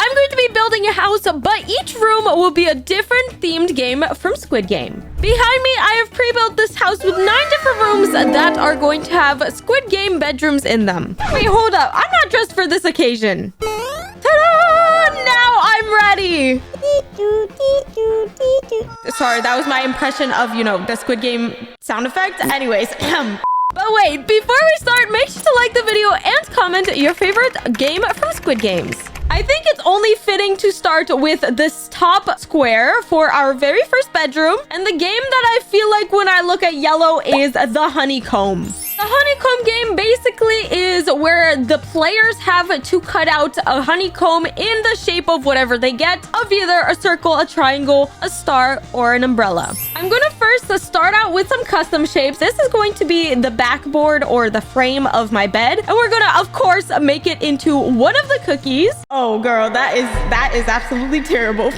I'm going to be building a house, but each room will be a different themed game from Squid Game. Behind me, I have pre-built this house with 9 different rooms that are going to have Squid Game bedrooms in them. Wait, hold up. I'm not dressed for this occasion. Ta-da! Now I'm ready. Sorry, that was my impression of, you know, the Squid Game sound effect. Anyways, but wait, before we start, make sure to like the video and comment your favorite game from Squid Games. I think it's only fitting to start with this top square for our very first bedroom. And the game that I feel like when I look at yellow is the Honeycomb. The Honeycomb game basically is where the players have to cut out a honeycomb in the shape of whatever they get, of either a circle, a triangle, a star, or an umbrella. I'm gonna first start out with some custom shapes. This is going to be the backboard or the frame of my bed. And we're gonna, of course, make it into one of the cookies. Oh, girl, that is absolutely terrible.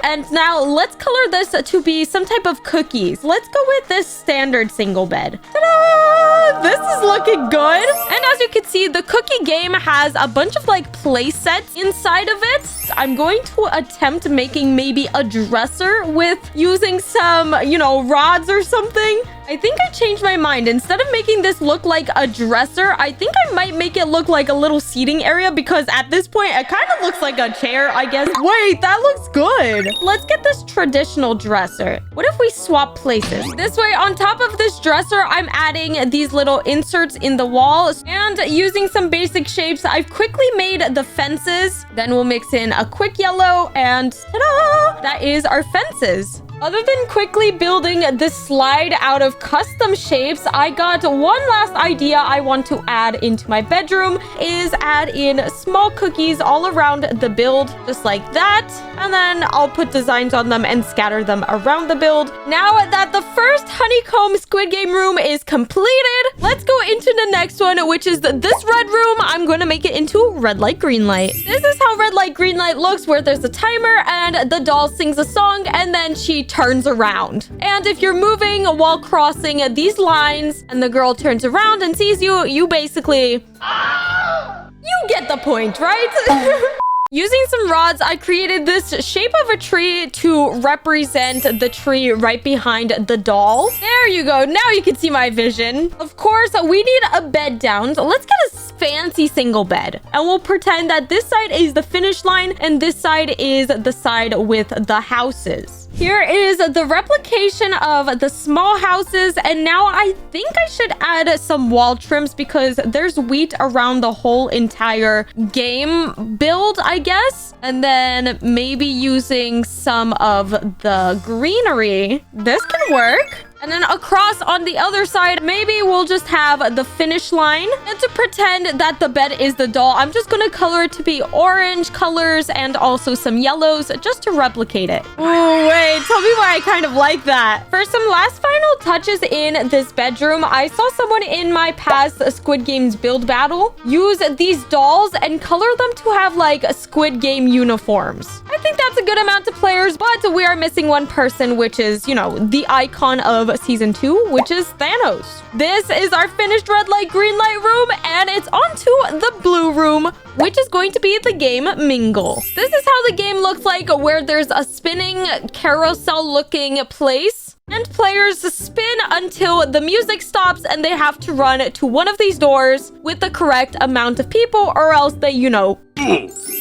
And now let's color this to be some type of cookies. Let's go with this standard single bed. Ta-da! This is looking good. And as you can see, the cookie game has a bunch of like play sets inside of it. I'm going to attempt making maybe a dresser with using some, you know, rods or something. I think I changed my mind. Instead of making this look like a dresser, I think I might make it look like a little seating area because at this point, it kind of looks like a chair, I guess. Wait, that looks good. Let's get this traditional dresser. What if we swap places? This way, on top of this dresser, I'm adding these little inserts in the walls and using some basic shapes. I've quickly made the fences. Then we'll mix in a quick yellow and ta-da! That is our fences. Other than quickly building this slide out of custom shapes, I got one last idea I want to add into my bedroom is add in small cookies all around the build, just like that. And then I'll put designs on them and scatter them around the build. Now that the first Honeycomb Squid Game room is completed, let's go into the next one, which is this red room. I'm going to make it into red light, green light. This is how red light, green light looks, where there's a timer and the doll sings a song and then she turns around. And if you're moving while crossing these lines and the girl turns around and sees you, you basically... You get the point, right? Using some rods, I created this shape of a tree to represent the tree right behind the doll. There you go. Now you can see my vision. Of course, we need a bed down. So let's get a fancy single bed. And we'll pretend that this side is the finish line and this side is the side with the houses. Here is the replication of the small houses. And now I think I should add some wall trims because there's wheat around the whole entire game build, I guess. And then maybe using some of the greenery. This can work. And then across on the other side, maybe we'll just have the finish line. And to pretend that the bed is the doll, I'm just going to color it to be orange colors and also some yellows just to replicate it. Oh, wait, tell me why I kind of like that. For some last final touches in this bedroom, I saw someone in my past Squid Games build battle use these dolls and color them to have like Squid Game uniforms. I think that's a good amount of players, but we are missing one person, which is, you know, the icon of season 2, which is Thanos. This is our finished red light, green light room, and it's on to the blue room, which is going to be the game Mingle. This is how the game looks like, where there's a spinning carousel looking place. And players spin until the music stops and they have to run to one of these doors with the correct amount of people or else they, you know...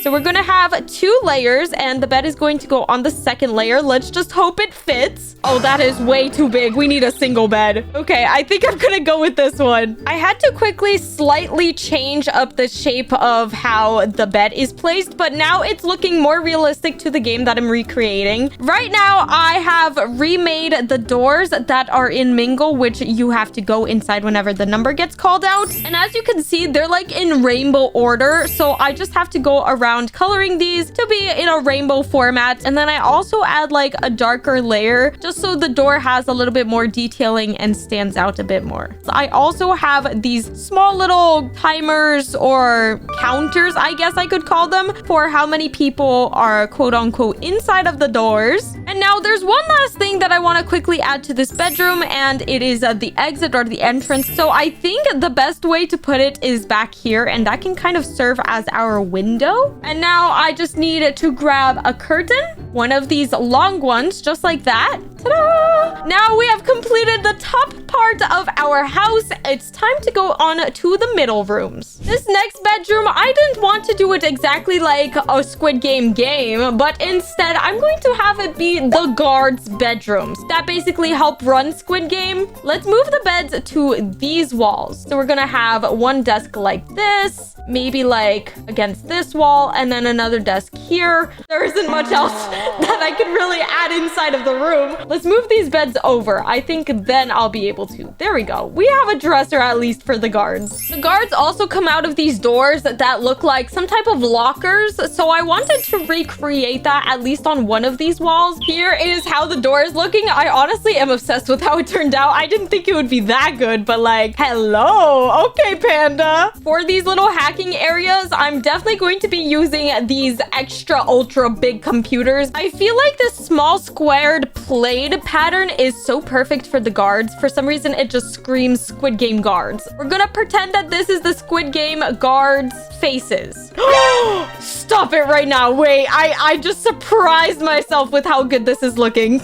So we're going to have 2 layers and the bed is going to go on the second layer. Let's just hope it fits. Oh, that is way too big. We need a single bed. Okay, I think I'm going to go with this one. I had to quickly slightly change up the shape of how the bed is placed, but now it's looking more realistic to the game that I'm recreating. Right now, I have remade the doors that are in Mingle, which you have to go inside whenever the number gets called out. And as you can see, they're like in rainbow order. So I just have to go around coloring these to be in a rainbow format. And then I also add like a darker layer just so the door has a little bit more detailing and stands out a bit more. So I also have these small little timers or counters, I guess I could call them, for how many people are quote unquote inside of the doors. And now there's one last thing that I want to quickly add to this bedroom, and it is the exit or the entrance. So I think the best way to put it is back here, and that can kind of serve as our window. And now I just need to grab a curtain, one of these long ones, just like that. Ta-da! Now we have completed the top part of our house. It's time to go on to the middle rooms. This next bedroom, I didn't want to do it exactly like a Squid Game game, but instead I'm going to have it be the guards' bedrooms that basically help run Squid Game. Let's move the beds to these walls. So we're gonna have one desk like this, maybe like against this wall, and then another desk here. There isn't much else that I could really add inside of the room. Let's move these beds over. I think then I'll be able to. There we go. We have a dresser at least for the guards. The guards also come out of these doors that look like some type of lockers. So I wanted to recreate that at least on one of these walls. Here is how the door is looking. I honestly am obsessed with how it turned out. I didn't think it would be that good, but like, hello. Okay, Panda. For these little hacking areas, I'm definitely going to be using these extra ultra big computers. I feel like this small squared plate pattern is so perfect for the guards. For some reason, it just screams Squid Game guards. We're gonna pretend that this is the Squid Game guards' faces. Stop it right now. Wait, I just surprised myself with how good this is looking.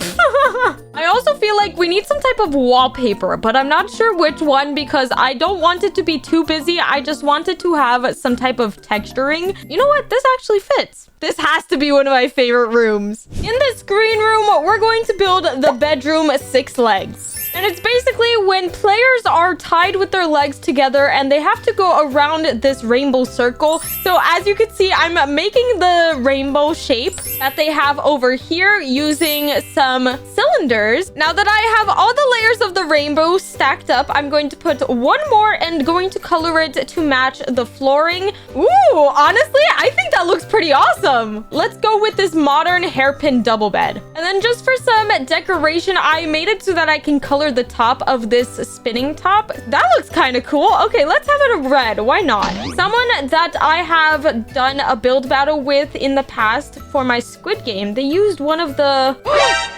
I also feel like we need some type of wallpaper, but I'm not sure which one because I don't want it to be too busy. I just wanted to have some type of texturing. You know what? This actually fits. This has to be one of my favorite rooms. In this green room, we're going to build the bedroom 6 legs. And it's basically when players are tied with their legs together and they have to go around this rainbow circle. So as you can see, I'm making the rainbow shape that they have over here using some cylinders. Now that I have all the layers of the rainbow stacked up, I'm going to put one more and going to color it to match the flooring. Ooh, honestly, I think that looks pretty awesome. Let's go with this modern hairpin double bed. And then just for some decoration, I made it so that I can color the top of this spinning top. That looks kind of cool. Okay, let's have it a red. Why not? Someone that I have done a build battle with in the past for my Squid Game, they used one of the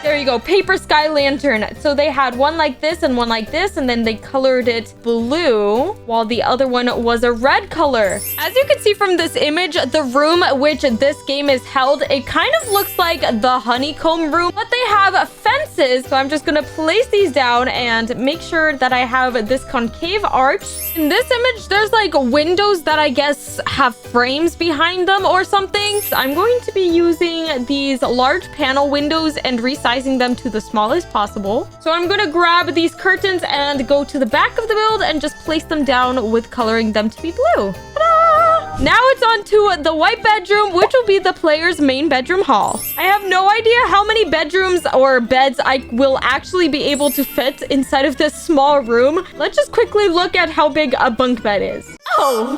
there you go, paper sky lantern. So they had one like this and one like this, and then they colored it blue while the other one was a red color. As you can see from this image, the room which this game is held, it kind of looks like the Honeycomb room, but they have fences. So I'm just gonna place these down and make sure that I have this concave arch. In this image, there's like windows that I guess have frames behind them or something. So I'm going to be using these large panel windows and resizing them to the smallest possible. So I'm going to grab these curtains and go to the back of the build and just place them down with coloring them to be blue. Ta-da! Now it's on to the white bedroom, which will be the player's main bedroom hall. I have no idea how many bedrooms or beds I will actually be able to fit inside of this small room. Let's just quickly look at how big a bunk bed is. Oh,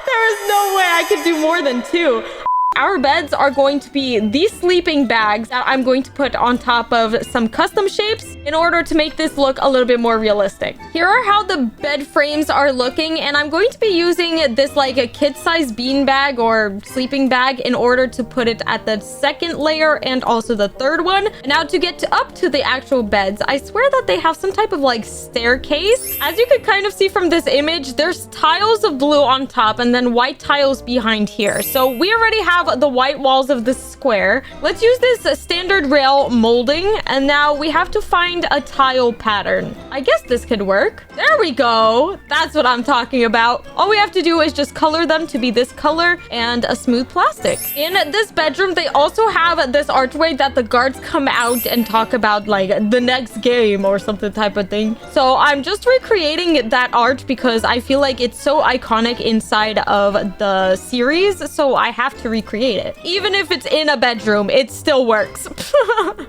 there is no way I could do more than 2. Our beds are going to be these sleeping bags that I'm going to put on top of some custom shapes in order to make this look a little bit more realistic. Here are how the bed frames are looking, and I'm going to be using this like a kid-size bean bag or sleeping bag in order to put it at the second layer and also the third one. Now to get up to the actual beds, I swear that they have some type of like staircase. As you could kind of see from this image, there's tiles of blue on top and then white tiles behind here. So we already have the white walls of the square. Let's use this standard rail molding, and now we have to find a tile pattern. I guess this could work. There we go. That's what I'm talking about. All we have to do is just color them to be this color and a smooth plastic. In this bedroom, they also have this archway that the guards come out and talk about like the next game or something type of thing. So I'm just recreating that arch because I feel like it's so iconic inside of the series, so I have to recreate it. Even if it's in a bedroom, it still works.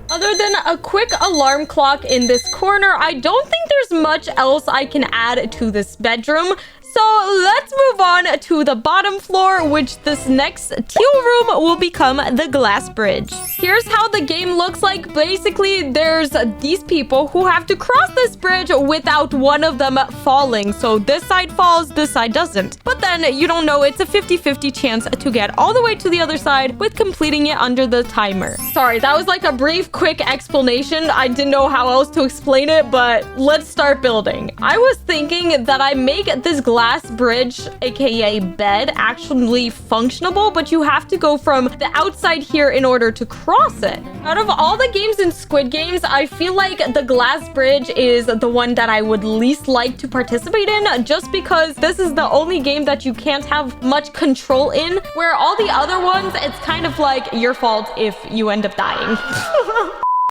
Other than a quick alarm clock in this corner, I don't think there's much else I can add to this bedroom. So let's move on to the bottom floor, which this next teal room will become the glass bridge. Here's how the game looks like. Basically, there's these people who have to cross this bridge without one of them falling. So this side falls, this side doesn't. But then you don't know, it's a 50-50 chance to get all the way to the other side with completing it under the timer. Sorry, that was like a brief, quick explanation. I didn't know how else to explain it, but let's start building. I was thinking that I make this glass bridge, aka bed, actually functionable, but you have to go from the outside here in order to cross it. Out of all the games in Squid Games, I feel like the glass bridge is the one that I would least like to participate in, just because this is the only game that you can't have much control in, where all the other ones, it's kind of like your fault if you end up dying.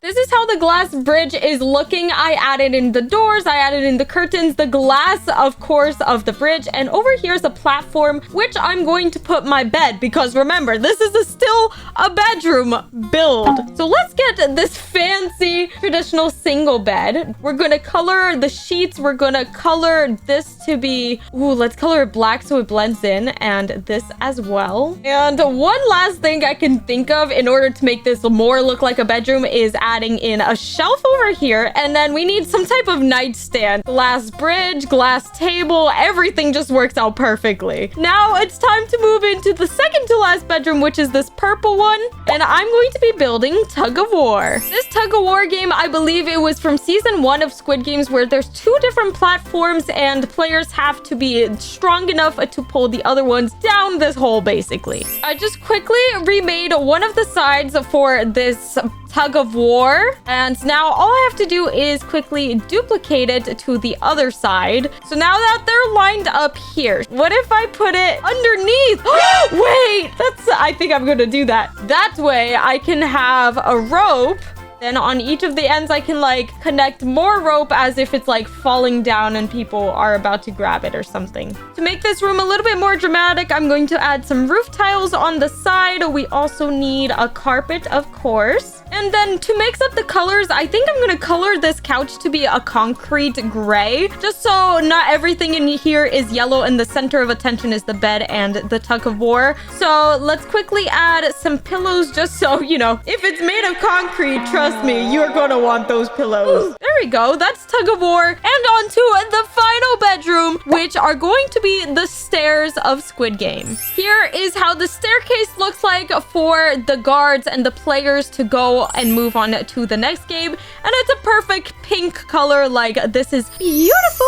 This is how the glass bridge is looking. I added in the doors, I added in the curtains, the glass, of course, of the bridge. And over here is a platform, which I'm going to put my bed, because remember, this is still a bedroom build. So let's get this fancy traditional single bed. We're gonna color the sheets. We're gonna color this to be, let's color it black so it blends in, and this as well. And one last thing I can think of in order to make this more look like a bedroom is adding in a shelf over here, and then we need some type of nightstand. Glass bridge, glass table, everything just works out perfectly. Now it's time to move into the second to last bedroom, which is this purple one, and I'm going to be building Tug of War. This Tug of War game, I believe it was from season 1 of Squid Games, where there's 2 different platforms and players have to be strong enough to pull the other ones down this hole, basically. I just quickly remade one of the sides for this Tug of War, and now all I have to do is quickly duplicate it to the other side. So now that they're lined up here, what if I put it underneath? Wait, I think I'm gonna do that. That way I can have a rope. Then on each of the ends, I can like connect more rope as if it's like falling down and people are about to grab it or something. To make this room a little bit more dramatic, I'm going to add some roof tiles on the side. We also need a carpet, of course. And then to mix up the colors, I think I'm gonna color this couch to be a concrete gray, just so not everything in here is yellow and the center of attention is the bed and the Tug of War. So let's quickly add some pillows, just so, you know, if it's made of concrete, trust me, you're gonna want those pillows. There we go, that's Tug of War. And on to the final bedroom, which are going to be the stairs of Squid Game. Here is how the staircase looks like for the guards and the players to go and move on to the next game. And it's a perfect pink color. Like, this is beautiful.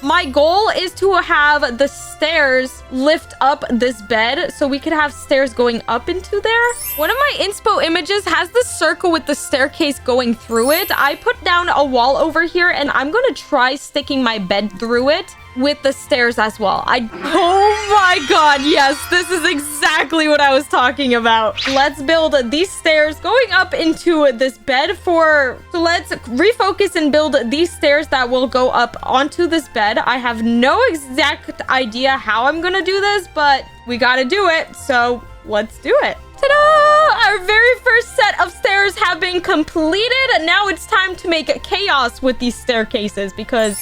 My goal is to have the stairs lift up this bed so we could have stairs going up into there. One of my inspo images has this circle with the staircase going through it. I put down a wall over here and I'm going to try sticking my bed through it with the stairs as well. Oh my god, yes, this is exactly what I was talking about. Let's build these stairs going up into this bed so let's refocus and build these stairs that will go up onto this bed. I have no exact idea how I'm gonna do this, but we gotta do it, so let's do it. Ta-da! Our very first set of stairs have been completed. Now it's time to make chaos with these staircases because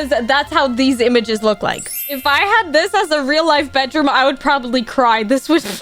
that's how these images look like. If I had this as a real life bedroom, I would probably cry. This was...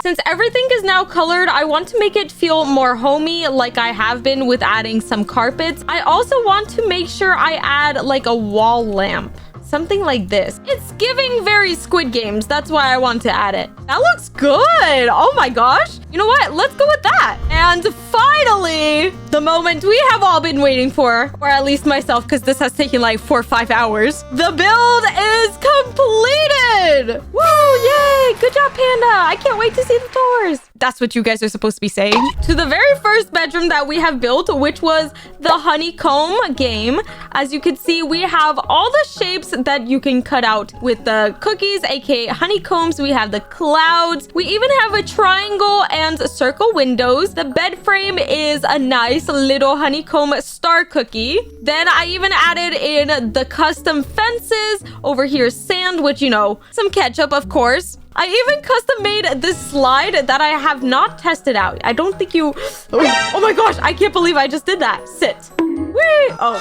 Since everything is now colored, I want to make it feel more homey like I have been with adding some carpets. I also want to make sure I add like a wall lamp. Something like this. It's giving very Squid Games. That's why I want to add it. That looks good. Oh my gosh. You know what? Let's go with that. And finally, the moment we have all been waiting for, or at least myself, because this has taken like 4 or 5 hours. The build is completed. Woo, yay. Good job, Panda. I can't wait to see the doors. That's what you guys are supposed to be saying. To the very first bedroom that we have built, which was the Honeycomb game. As you can see, we have all the shapes that you can cut out with the cookies, aka honeycombs. We have the clouds. We even have a triangle and circle windows. The bed frame is a nice little honeycomb star cookie. Then I even added in the custom fences. Over here, sand, which, you know, some ketchup, of course. I even custom made this slide that I have not tested out. I don't think you... Oh my gosh, I can't believe I just did that. Sit. Whee! Oh.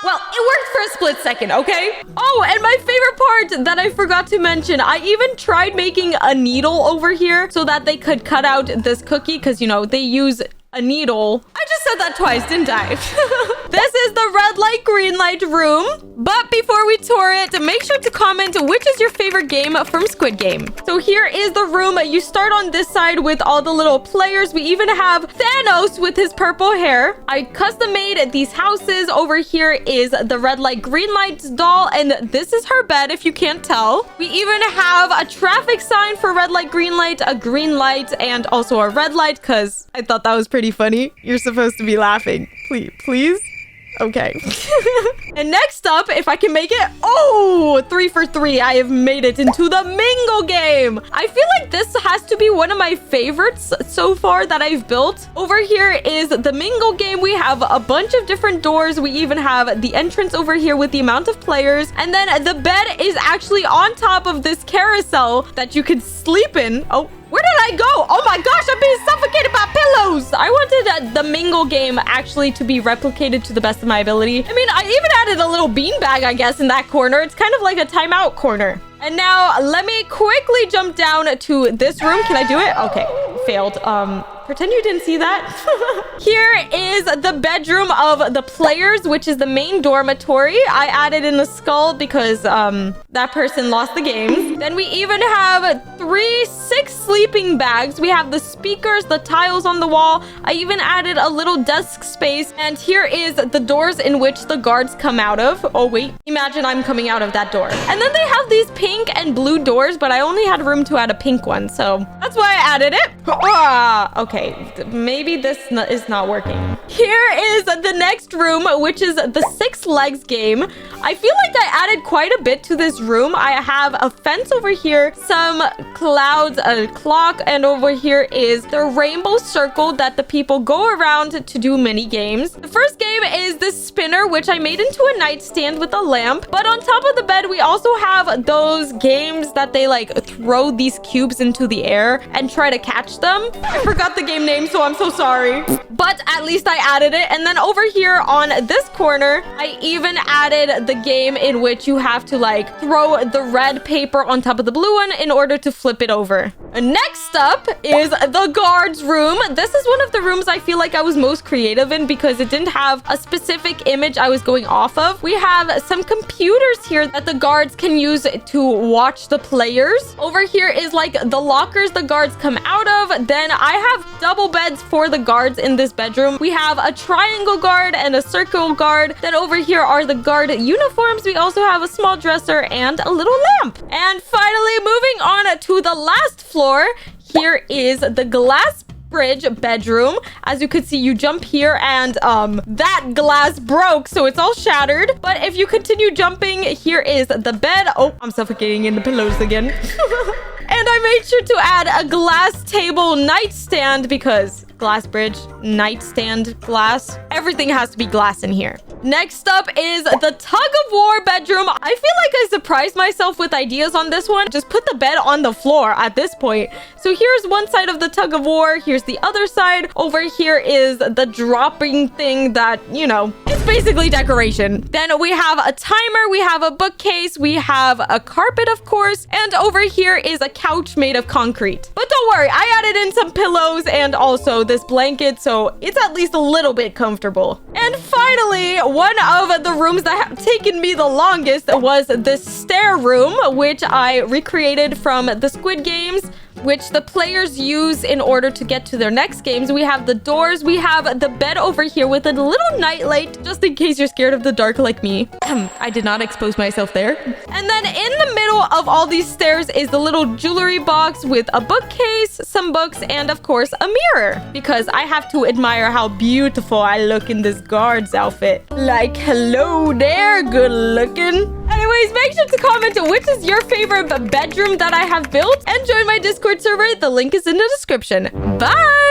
Well, it worked for a split second, okay? Oh, and my favorite part that I forgot to mention, I even tried making a needle over here so that they could cut out this cookie because, you know, they use a needle. I just said that twice, didn't I? This is the red light, green light room. But before we tour it, make sure to comment which is your favorite game from Squid Game. So here is the room. You start on this side with all the little players. We even have Thanos with his purple hair. I custom made these houses. Over here is the red light, green light doll. And this is her bed, if you can't tell. We even have a traffic sign for red light, green light, a green light, and also a red light because I thought that was pretty funny. You're supposed to be laughing. Please. Okay. And next up, if I can make it, oh, 3 for 3. I have made it into the Mingle game. I feel like this has to be one of my favorites so far that I've built. Over here is the Mingle game. We have a bunch of different doors. We even have the entrance over here with the amount of players. And then the bed is actually on top of this carousel that you could sleep in. Oh, where did I go? Oh my gosh, I'm being suffocated by pillows. I wanted the Mingle game actually to be replicated to the best of my ability. I mean, I even added a little beanbag, I guess, in that corner. It's kind of like a timeout corner. And now let me quickly jump down to this room. Can I do it? Okay, failed. Pretend you didn't see that. Here is the bedroom of the players, which is the main dormitory. I added in a skull because that person lost the game. Then we even have 6 sleeping bags. We have the speakers, the tiles on the wall. I even added a little desk space. And here is the doors in which the guards come out of. Oh, wait. Imagine I'm coming out of that door. And then they have these pink and blue doors, but I only had room to add a pink one. So that's why I added it. Okay. Maybe this is not working. Here is the next room, which is the 6 legs game. I feel like I added quite a bit to this room. I have a fence over here, some clouds, a clock, and over here is the rainbow circle that the people go around to do mini games. The first game is the spinner, which I made into a nightstand with a lamp. But on top of the bed, we also have those games that they like throw these cubes into the air and try to catch them. I forgot the game name, so I'm so sorry. But at least I added it. And then over here on this corner, I even added the game in which you have to like throw the red paper on top of the blue one in order to flip it over. Next up is the guards room. This is one of the rooms I feel like I was most creative in because it didn't have a specific image I was going off of. We have some computers here that the guards can use to watch the players. Over here is like the lockers the guards come out of. Then I have double beds for the guards in this bedroom. We have a triangle guard and a circle guard. Then over here are the guard uniforms. We also have a small dresser and a little lamp. And finally, moving on to the last floor, here is the glass bridge bedroom. As you could see, you jump here and that glass broke, so it's all shattered. But if you continue jumping, here is the bed. Oh, I'm suffocating in the pillows again. And I made sure to add a glass table nightstand because glass bridge, nightstand, glass. Everything has to be glass in here. Next up is the tug of war bedroom. I feel like I surprised myself with ideas on this one. Just put the bed on the floor at this point. So here's one side of the tug of war. Here's the other side. Over here is the dropping thing that, you know, it's basically decoration. Then we have a timer. We have a bookcase. We have a carpet, of course. And over here is a couch made of concrete. But don't worry, I added in some pillows and also this blanket, so it's at least a little bit comfortable. And finally, one of the rooms that have taken me the longest was this stair room, which I recreated from the Squid Games, which the players use in order to get to their next games. We have the doors. We have the bed over here with a little nightlight, just in case you're scared of the dark like me. I did not expose myself there. And then in the middle of all these stairs is the little jewelry box with a bookcase, some books, and of course a mirror, because I have to admire how beautiful I look in this guard's outfit. Like, hello there, good looking. Anyways, make sure to comment which is your favorite bedroom that I have built and join my Discord server. The link is in the description. Bye!